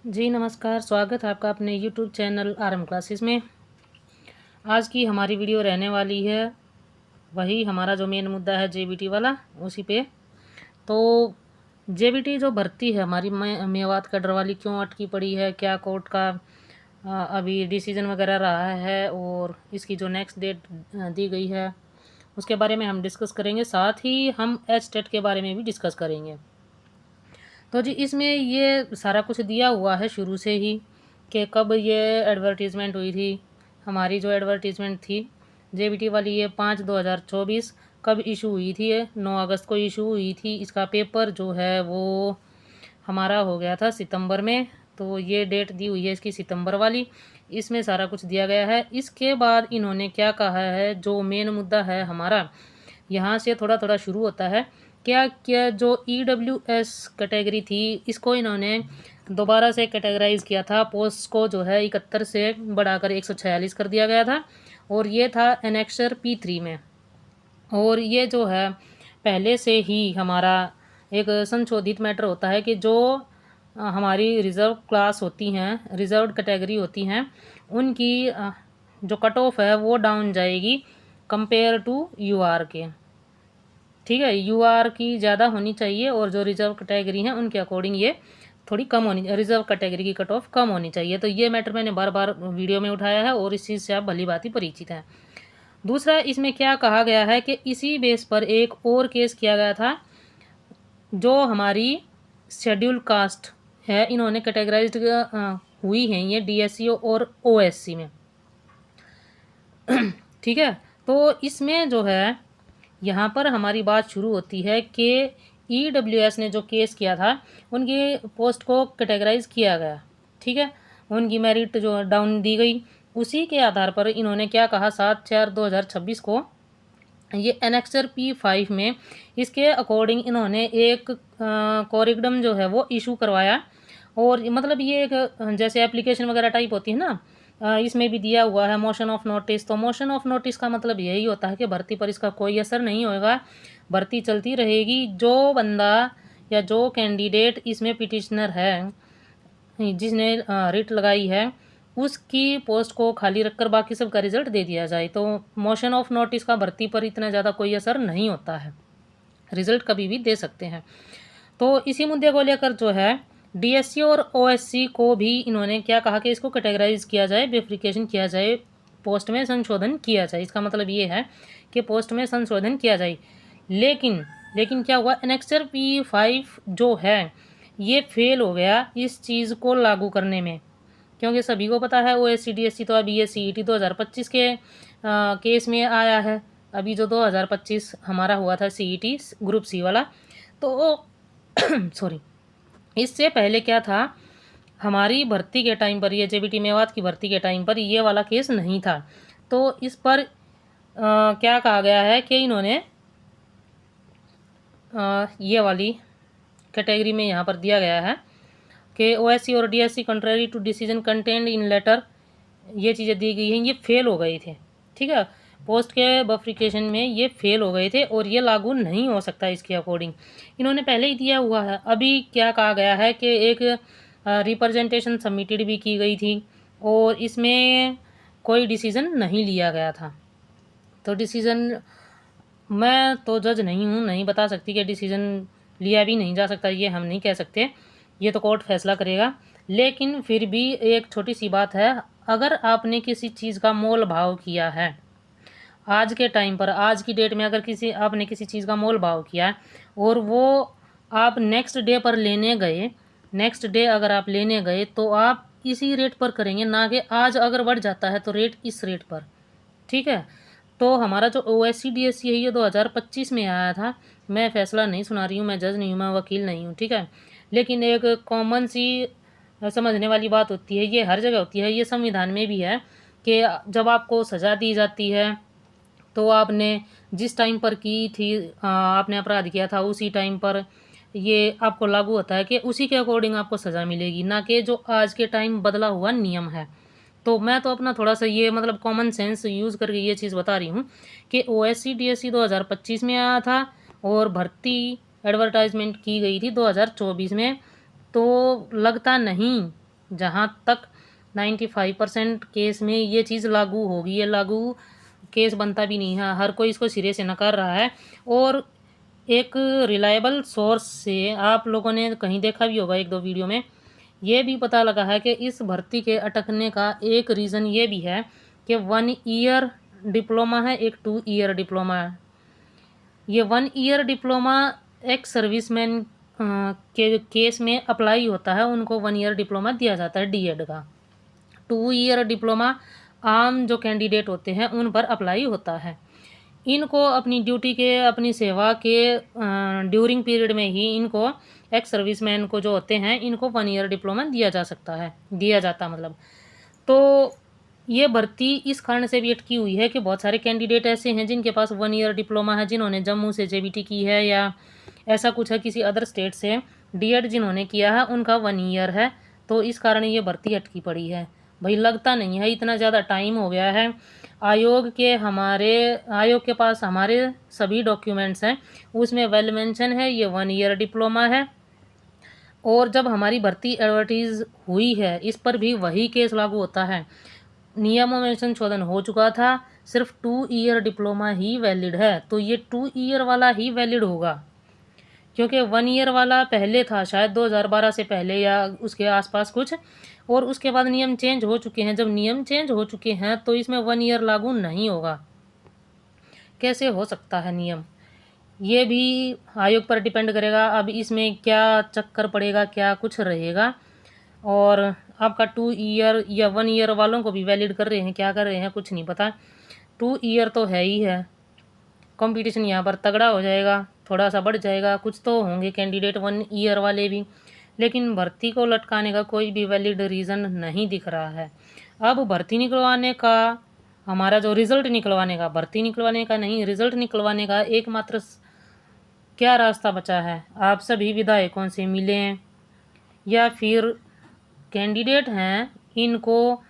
जी नमस्कार, स्वागत है आपका अपने यूट्यूब चैनल आरएम क्लासेस में। आज की हमारी वीडियो रहने वाली है वही हमारा जो मेन मुद्दा है जेबीटी वाला, उसी पे। तो जेबीटी जो भर्ती है हमारी मेवात कड्र वाली क्यों अटकी पड़ी है, क्या कोर्ट का अभी डिसीजन वगैरह रहा है और इसकी जो नेक्स्ट डेट दी गई है उसके बारे में हम डिस्कस करेंगे। साथ ही हम एचटेट के बारे में भी डिस्कस करेंगे। तो जी इसमें ये सारा कुछ दिया हुआ है शुरू से ही कि कब ये एडवर्टीज़मेंट हुई थी। हमारी जो एडवर्टीज़मेंट थी जेबीटी वाली, ये 5/2024 कब इशू हुई थी। ये 9 अगस्त को इशू हुई थी। इसका पेपर जो है वो हमारा हो गया था सितंबर में। तो ये डेट दी हुई है इसकी सितंबर वाली। इसमें सारा कुछ दिया गया है। इसके बाद इन्होंने क्या कहा है, जो मेन मुद्दा है हमारा, यहाँ से थोड़ा थोड़ा शुरू होता है। क्या क्या जो EWS कैटेगरी थी, इसको इन्होंने दोबारा से कैटेगराइज किया था। पोस्ट को जो है 71 से बढ़ाकर 146 कर दिया गया था और ये था एनेक्सर P3 में। और ये जो है पहले से ही हमारा एक संशोधित मैटर होता है कि जो हमारी रिज़र्व क्लास होती हैं, रिज़र्व्ड कैटेगरी होती हैं, उनकी जो कट ऑफ है वो डाउन जाएगी कंपेयर टू यूआर के। ठीक है, यूआर की ज़्यादा होनी चाहिए और जो रिज़र्व कैटेगरी हैं उनके अकॉर्डिंग ये थोड़ी कम होनी, रिज़र्व कैटेगरी की कट ऑफ कम होनी चाहिए। तो ये मैटर मैंने बार बार वीडियो में उठाया है और इस चीज़ से आप भली भांति परिचित हैं। दूसरा, इसमें क्या कहा गया है कि इसी बेस पर एक और केस किया गया था। जो हमारी शेड्यूल कास्ट है, इन्होंने कैटेगराइज्ड हुई हैं ये DSCO और OSC में। ठीक है, तो इसमें जो है यहाँ पर हमारी बात शुरू होती है कि EWS ने जो केस किया था उनकी पोस्ट को कैटेगराइज किया गया। ठीक है, उनकी मेरिट जो डाउन दी गई, उसी के आधार पर इन्होंने क्या कहा, 7/4/2026 को ये एनेक्सर P5 में इसके अकॉर्डिंग इन्होंने एक कोरिकडम जो है वो इशू करवाया। और मतलब ये एक जैसे एप्लीकेशन वगैरह टाइप होती है ना, इसमें भी दिया हुआ है मोशन ऑफ नोटिस। तो मोशन ऑफ नोटिस का मतलब यही होता है कि भर्ती पर इसका कोई असर नहीं होगा, भर्ती चलती रहेगी। जो बंदा या जो कैंडिडेट इसमें पिटिशनर है, जिसने रिट लगाई है, उसकी पोस्ट को खाली रखकर बाकी सब का रिजल्ट दे दिया जाए। तो मोशन ऑफ नोटिस का भर्ती पर इतना ज़्यादा कोई असर नहीं होता है, रिजल्ट कभी भी दे सकते हैं। तो इसी मुद्दे को लेकर जो है DSC और OSC को भी इन्होंने क्या कहा कि इसको कैटेगराइज किया जाए, बेफिकेशन किया जाए, पोस्ट में संशोधन किया जाए। इसका मतलब ये है कि पोस्ट में संशोधन किया जाए। लेकिन क्या हुआ, एनेक्सर P5 जो है ये फेल हो गया इस चीज़ को लागू करने में। क्योंकि सभी को पता है OSC DSC तो अभी ये CET 2025 के केस में आया है। अभी जो 2025 हमारा हुआ था CET ग्रुप C वाला, तो सॉरी, इससे पहले क्या था, हमारी भर्ती के टाइम पर, ये जेबीटी मेवात की भर्ती के टाइम पर ये वाला केस नहीं था। तो इस पर क्या कहा गया है कि इन्होंने ये वाली कैटेगरी में यहाँ पर दिया गया है कि OSC और DSC contrary to decision content in letter, ये चीज़ें दी गई हैं, ये फेल हो गए थे। ठीक है, पोस्ट के बफरिकेशन में ये फेल हो गए थे और ये लागू नहीं हो सकता इसके अकॉर्डिंग। इन्होंने पहले ही दिया हुआ है। अभी क्या कहा गया है कि एक रिप्रेजेंटेशन सबमिटेड भी की गई थी और इसमें कोई डिसीज़न नहीं लिया गया था। तो डिसीज़न, मैं तो जज नहीं हूँ, नहीं बता सकती कि डिसीज़न लिया भी नहीं जा सकता, ये हम नहीं कह सकते, ये तो कोर्ट फैसला करेगा। लेकिन फिर भी एक छोटी सी बात है, अगर आपने किसी चीज़ का मोल भाव किया है आज के टाइम पर, आज की डेट में, अगर आपने किसी चीज़ का मोल भाव किया है और वो आप नेक्स्ट डे पर लेने गए, नेक्स्ट डे अगर आप लेने गए तो आप इसी रेट पर करेंगे, ना कि आज अगर बढ़ जाता है तो रेट इस रेट पर। ठीक है, तो हमारा जो OSC DSC है ये 2025 में आया था। मैं फैसला नहीं सुना रही हूँ, मैं जज नहीं हूँ, मैं वकील नहीं हूँ। ठीक है, लेकिन एक कॉमन सी समझने वाली बात होती है, ये हर जगह होती है, ये संविधान में भी है कि जब आपको सज़ा दी जाती है तो आपने जिस टाइम पर की थी, आपने अपराध किया था उसी टाइम पर ये आपको लागू होता है कि उसी के अकॉर्डिंग आपको सज़ा मिलेगी, ना कि जो आज के टाइम बदला हुआ नियम है। तो मैं तो अपना थोड़ा सा ये मतलब कॉमन सेंस यूज़ करके ये चीज़ बता रही हूँ कि OSC DSC 2025 में आया था और भर्ती एडवर्टाइजमेंट की गई थी 2024 में। तो लगता नहीं जहाँ तक 95% केस में ये चीज़ लागू होगी। ये लागू केस बनता भी नहीं है, हर कोई इसको सिरे से नकार रहा है। और एक रिलायबल सोर्स से आप लोगों ने कहीं देखा भी होगा, 1-2 वीडियो में ये भी पता लगा है कि इस भर्ती के अटकने का एक रीज़न ये भी है कि 1 ईयर डिप्लोमा है, एक 2 ईयर डिप्लोमा है। ये 1 ईयर डिप्लोमा एक्स सर्विसमैन के केस में अप्लाई होता है, उनको 1 ईयर डिप्लोमा दिया जाता है डीएड का। 2 ईयर डिप्लोमा आम जो कैंडिडेट होते हैं उन पर अप्लाई होता है। इनको अपनी ड्यूटी के, अपनी सेवा के ड्यूरिंग पीरियड में ही इनको एक्स सर्विसमैन को जो होते हैं इनको 1 ईयर डिप्लोमा दिया जाता मतलब। तो ये भर्ती इस कारण से भी अटकी हुई है कि बहुत सारे कैंडिडेट ऐसे हैं जिनके पास 1 ईयर डिप्लोमा है, जिन्होंने जम्मू से जेबीटी की है या ऐसा कुछ है, किसी अदर स्टेट से डीएड जिन्होंने किया है उनका 1 ईयर है। तो इस कारण ये भर्ती अटकी पड़ी है। भाई लगता नहीं है, इतना ज़्यादा टाइम हो गया है। आयोग के पास हमारे सभी डॉक्यूमेंट्स हैं, उसमें वेल मेंशन है ये 1 ईयर डिप्लोमा है। और जब हमारी भर्ती एडवर्टीज़ हुई है इस पर भी वही केस लागू होता है। नियमों में संशोधन हो चुका था, सिर्फ 2 ईयर डिप्लोमा ही वैलिड है, तो ये 2 ईयर वाला ही वैलिड होगा। क्योंकि 1 ईयर वाला पहले था शायद 2012 से पहले या उसके आसपास कुछ, और उसके बाद नियम चेंज हो चुके हैं। जब नियम चेंज हो चुके हैं तो इसमें 1 ईयर लागू नहीं होगा। कैसे हो सकता है नियम? ये भी आयोग पर डिपेंड करेगा। अब इसमें क्या चक्कर पड़ेगा, क्या कुछ रहेगा। और आपका 2 ईयर या 1 ईयर वालों को भी वैलिड कर रहे हैं, क्या कर रहे हैं कुछ नहीं पता। 2 ईयर तो है ही है। कंपटीशन यहाँ पर तगड़ा हो जाएगा, थोड़ा सा बढ़ जाएगा, कुछ तो होंगे कैंडिडेट 1 ईयर वाले भी, लेकिन भर्ती को लटकाने का कोई भी वैलिड रीज़न नहीं दिख रहा है। अब भर्ती निकलवाने का, हमारा जो रिज़ल्ट निकलवाने का, भर्ती निकलवाने का नहीं, रिज़ल्ट निकलवाने का एकमात्र क्या रास्ता बचा है? आप सभी विधायकों से मिलें या फिर कैंडिडेट हैं इनको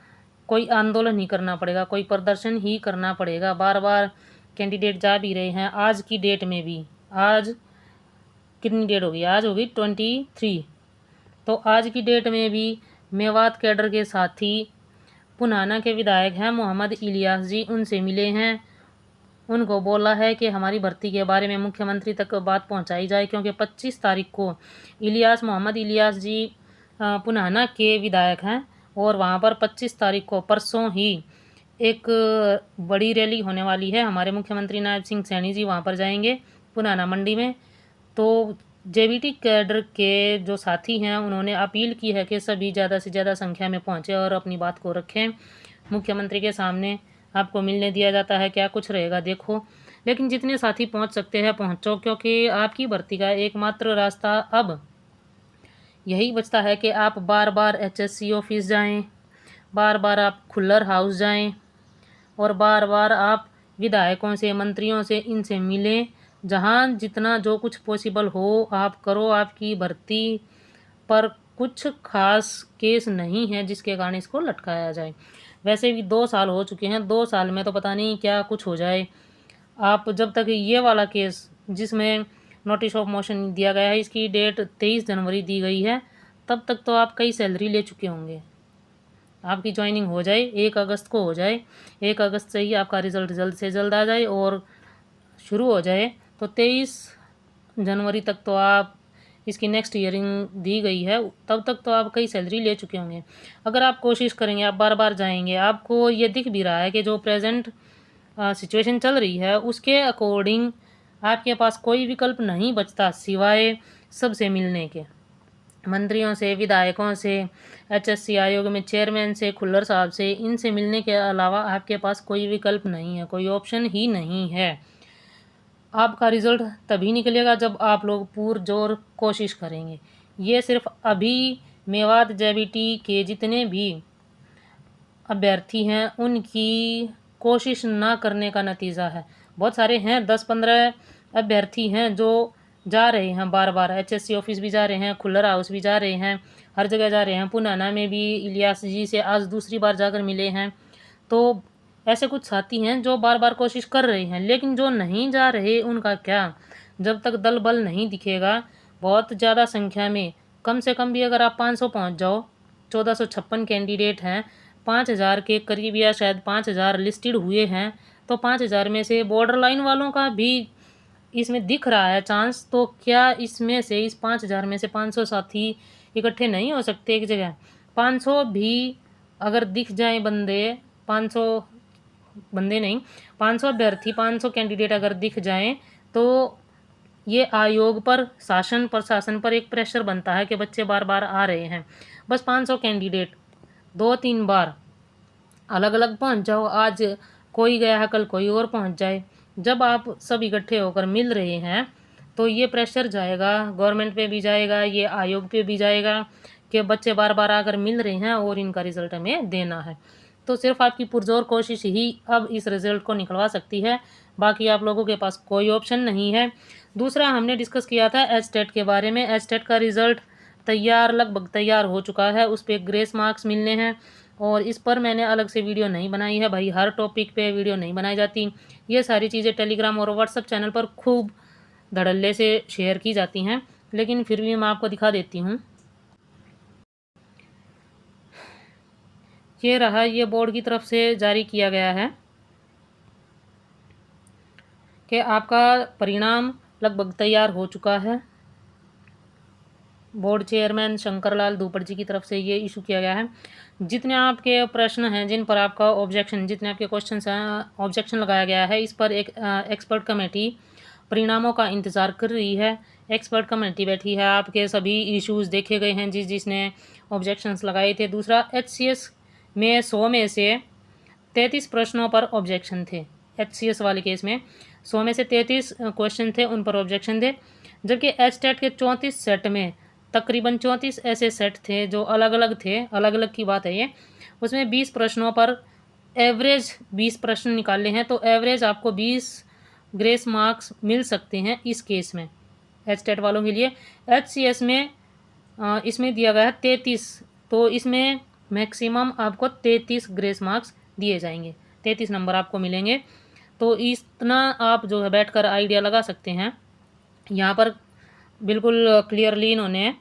कोई आंदोलन ही करना पड़ेगा, कोई प्रदर्शन ही करना पड़ेगा। बार बार कैंडिडेट जा भी रहे हैं। आज की डेट में भी, आज कितनी डेट होगी? आज होगी 23। तो आज की डेट में भी मेवात कैडर के साथी पुनाना के विधायक हैं मोहम्मद इलियास जी, उनसे मिले हैं। उनको बोला है कि हमारी भर्ती के बारे में मुख्यमंत्री तक बात पहुंचाई जाए, क्योंकि 25 तारीख को मोहम्मद इलियास जी पुनाना के विधायक हैं और वहां पर 25 तारीख को परसों ही एक बड़ी रैली होने वाली है। हमारे मुख्यमंत्री नायब सिंह सैनी जी वहां पर जाएंगे पुनाना मंडी में। तो जेबीटी कैडर के जो साथी हैं उन्होंने अपील की है कि सभी ज़्यादा से ज़्यादा संख्या में पहुँचे और अपनी बात को रखें मुख्यमंत्री के सामने। आपको मिलने दिया जाता है, क्या कुछ रहेगा देखो। लेकिन जितने साथी पहुंच सकते हैं पहुंचो, क्योंकि आपकी भर्ती का एकमात्र रास्ता अब यही बचता है कि आप बार बार एचएससी ऑफिस जाएं, बार बार आप खुल्लर हाउस जाएं और बार बार आप विधायकों से, मंत्रियों से, इनसे मिलें। जहां जितना जो कुछ पॉसिबल हो आप करो। आपकी भर्ती पर कुछ खास केस नहीं है जिसके कारण इसको लटकाया जाए। वैसे भी 2 साल हो चुके हैं, 2 साल में तो पता नहीं क्या कुछ हो जाए। आप जब तक ये वाला केस जिसमें नोटिस ऑफ मोशन दिया गया है, इसकी डेट 23 जनवरी दी गई है, तब तक तो आप कई सैलरी ले चुके होंगे। आपकी ज्वाइनिंग हो जाए, 1 अगस्त को हो जाए, 1 अगस्त से ही आपका रिज़ल्ट जल्द से जल्द आ जाए और शुरू हो जाए, तो 23 जनवरी तक तो आप, इसकी नेक्स्ट ईयरिंग दी गई है, तब तक तो आप कई सैलरी ले चुके होंगे। अगर आप कोशिश करेंगे, आप बार बार जाएंगे, आपको ये दिख भी रहा है कि जो प्रेजेंट सिचुएशन चल रही है उसके अकॉर्डिंग आपके पास कोई विकल्प नहीं बचता सिवाय सबसे मिलने के, मंत्रियों से, विधायकों से, एचएससी आयोग में चेयरमैन से, खुल्लर साहब से, इनसे मिलने के अलावा आपके पास कोई विकल्प नहीं है, कोई ऑप्शन ही नहीं है। आपका रिज़ल्ट तभी निकलेगा जब आप लोग पुरजोर कोशिश करेंगे। ये सिर्फ अभी मेवात जेबीटी के जितने भी अभ्यर्थी हैं उनकी कोशिश ना करने का नतीजा है। बहुत सारे हैं, 10-15 अभ्यर्थी हैं जो जा रहे हैं, बार बार एचएससी ऑफिस भी जा रहे हैं, खुल्लर हाउस भी जा रहे हैं, हर जगह जा रहे हैं। पुनाना में भी इलियास जी से आज दूसरी बार जाकर मिले हैं। तो ऐसे कुछ साथी हैं जो बार बार कोशिश कर रहे हैं, लेकिन जो नहीं जा रहे उनका क्या? जब तक दल बल नहीं दिखेगा, बहुत ज़्यादा संख्या में, कम से कम भी अगर आप 500 पहुँच जाओ 1456 कैंडिडेट हैं, 5000 के करीब या शायद 5000 लिस्टेड हुए हैं। तो 5000 में से बॉर्डर लाइन वालों का भी इसमें दिख रहा है चांस। तो क्या इसमें से इस 5000 में से 500 साथी इकट्ठे नहीं हो सकते एक जगह? 500 भी अगर दिख जाए बंदे, 500 बंदे नहीं, 500 अभ्यर्थी, 500 कैंडिडेट अगर दिख जाएं तो ये आयोग पर, शासन प्रशासन पर एक प्रेशर बनता है कि बच्चे बार बार आ रहे हैं। बस 500 कैंडिडेट 2-3 बार अलग अलग पहुंच जाओ, आज कोई गया है कल कोई और पहुंच जाए। जब आप सब इकट्ठे होकर मिल रहे हैं तो ये प्रेशर जाएगा, गवर्नमेंट पे भी जाएगा, ये आयोग पे भी जाएगा कि बच्चे बार बार आकर मिल रहे हैं और इनका रिजल्ट हमें देना है। तो सिर्फ आपकी पुरजोर कोशिश ही अब इस रिजल्ट को निकलवा सकती है, बाकी आप लोगों के पास कोई ऑप्शन नहीं है। दूसरा हमने डिस्कस किया था एचटेट के बारे में। एचटेट का रिज़ल्ट तैयार, लगभग तैयार हो चुका है, उस पर ग्रेस मार्क्स मिलने हैं और इस पर मैंने अलग से वीडियो नहीं बनाई है। भाई हर टॉपिक पे वीडियो नहीं बनाई जाती, ये सारी चीज़ें टेलीग्राम और व्हाट्सएप चैनल पर खूब धड़ल्ले से शेयर की जाती हैं, लेकिन फिर भी मैं आपको दिखा देती हूँ। ये रहा, ये बोर्ड की तरफ से जारी किया गया है कि आपका परिणाम लगभग तैयार हो चुका है। बोर्ड चेयरमैन शंकरलाल धूपड़ जी की तरफ से ये इशू किया गया है। जितने आपके प्रश्न हैं जिन पर आपका ऑब्जेक्शन, जितने आपके क्वेश्चंस हैं ऑब्जेक्शन लगाया गया है, इस पर एक एक्सपर्ट कमेटी परिणामों का इंतज़ार कर रही है। एक्सपर्ट कमेटी बैठी है, आपके सभी इश्यूज़ देखे गए हैं जिसने ऑब्जेक्शंस लगाए थे। दूसरा, HCS में 100 में से 33 प्रश्नों पर ऑब्जेक्शन थे। HCS वाले केस में 100 में से 33 क्वेश्चन थे, उन पर ऑब्जेक्शन थे। जबकि HTET के 34 सेट में तकरीबन 34 ऐसे सेट थे जो अलग अलग थे, अलग अलग की बात है ये, उसमें 20 प्रश्नों पर एवरेज 20 प्रश्न निकाले हैं, तो एवरेज आपको 20 ग्रेस मार्क्स मिल सकते हैं इस केस में HTET वालों के लिए। HCS में इसमें दिया गया है 33, तो इसमें मैक्सिमम आपको 33 ग्रेस मार्क्स दिए जाएंगे, 33 नंबर आपको मिलेंगे। तो इतना आप जो है बैठकर आइडिया लगा सकते हैं। यहाँ पर बिल्कुल क्लियरली इन्होंने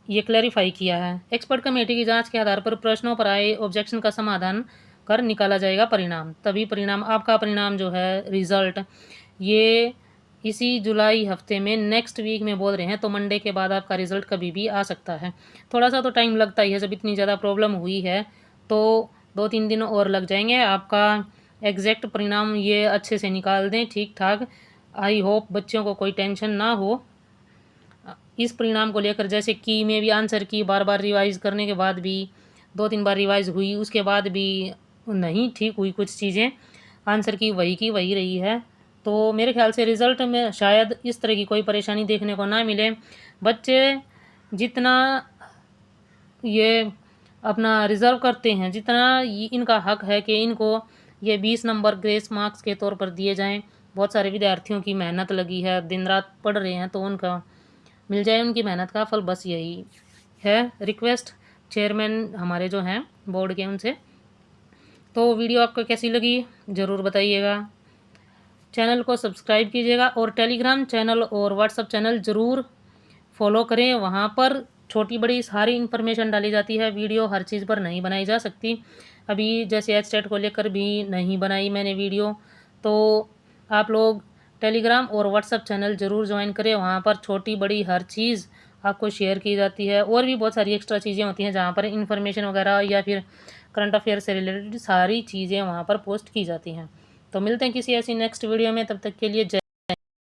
ये क्लैरिफाई किया है। एक्सपर्ट कमेटी की जांच के आधार पर प्रश्नों पर आए ऑब्जेक्शन का समाधान कर निकाला जाएगा परिणाम। तभी परिणाम, आपका परिणाम जो है रिज़ल्ट, ये इसी जुलाई हफ्ते में, नेक्स्ट वीक में बोल रहे हैं, तो मंडे के बाद आपका रिज़ल्ट कभी भी आ सकता है। थोड़ा सा तो टाइम लगता ही है, जब इतनी ज़्यादा प्रॉब्लम हुई है तो 2-3 दिन और लग जाएंगे। आपका एग्जैक्ट परिणाम ये अच्छे से निकाल दें ठीक ठाक। आई होप बच्चों को कोई टेंशन ना हो इस परिणाम को लेकर। जैसे की में भी आंसर की बार बार रिवाइज़ करने के बाद भी 2-3 बार रिवाइज़ हुई, उसके बाद भी नहीं ठीक हुई कुछ चीज़ें, आंसर की वही रही है। तो मेरे ख्याल से रिज़ल्ट में शायद इस तरह की कोई परेशानी देखने को ना मिले। बच्चे जितना ये अपना रिज़र्व करते हैं, जितना इनका हक है कि इनको ये 20 नंबर ग्रेस मार्क्स के तौर पर दिए जाएं। बहुत सारे विद्यार्थियों की मेहनत लगी है, दिन रात पढ़ रहे हैं, तो उनका मिल जाए उनकी मेहनत का फल, बस यही है रिक्वेस्ट चेयरमैन हमारे जो हैं बोर्ड के उनसे। तो वीडियो आपको कैसी लगी ज़रूर बताइएगा। चैनल को सब्सक्राइब कीजिएगा और टेलीग्राम चैनल और व्हाट्सएप चैनल ज़रूर फॉलो करें। वहाँ पर छोटी बड़ी सारी इन्फॉर्मेशन डाली जाती है, वीडियो हर चीज़ पर नहीं बनाई जा सकती। अभी जैसे HTET को लेकर भी नहीं बनाई मैंने वीडियो, तो आप लोग टेलीग्राम और व्हाट्सएप चैनल ज़रूर ज्वाइन करें। वहाँ पर छोटी बड़ी हर चीज़ आपको शेयर की जाती है, और भी बहुत सारी एक्स्ट्रा चीज़ें होती हैं जहाँ पर इन्फॉर्मेशन वगैरह या फिर करंट अफेयर से रिलेटेड सारी चीज़ें वहाँ पर पोस्ट की जाती हैं। तो मिलते हैं किसी ऐसी नेक्स्ट वीडियो में, तब तक के लिए जय।